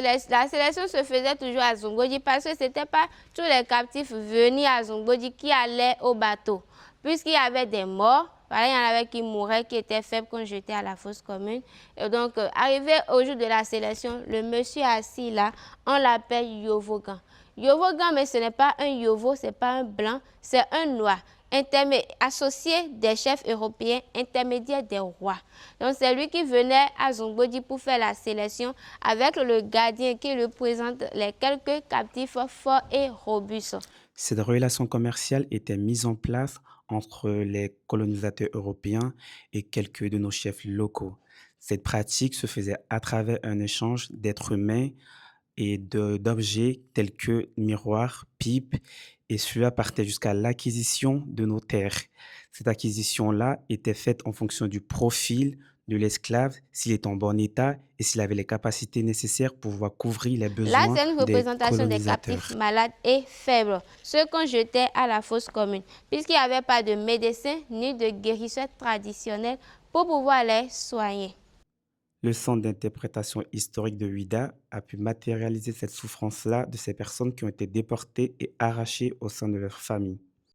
La sélection se faisait toujours à Zongodi parce que ce n'était pas tous les captifs venus à Zongodi qui allaient au bateau. Puisqu'il y avait des morts, il y en avait qui mouraient, qui étaient faibles, qu'on jetait à la fosse commune. Et donc, arrivé au jour de la sélection, le monsieur assis là, on l'appelle Yovogan. Yovogan, mais ce n'est pas un Yovo, ce n'est pas un blanc, c'est un noir. Associé des chefs européens, intermédiaire des rois. Donc c'est lui qui venait à Zongodi pour faire la sélection avec le gardien qui représente les quelques captifs forts et robustes. Cette relation commerciale était mise en place entre les colonisateurs européens et quelques de nos chefs locaux. Cette pratique se faisait à travers un échange d'êtres humains et d'objets tels que miroirs, pipes, et cela partait jusqu'à l'acquisition de nos terres. Cette acquisition-là était faite en fonction du profil de l'esclave, s'il est en bon état et s'il avait les capacités nécessaires pour pouvoir couvrir les Là, besoins c'est une des représentation des captifs colonisateurs. malades et faibles, ceux qu'on jetait à la fosse commune, puisqu'il n'y avait pas de médecin ni de guérisseur traditionnel pour pouvoir les soigner. Le Centre d'interprétation historique de Ouidah a pu matérialiser cette souffrance-là de ces personnes qui ont été déportées et arrachées au sein de leur famille.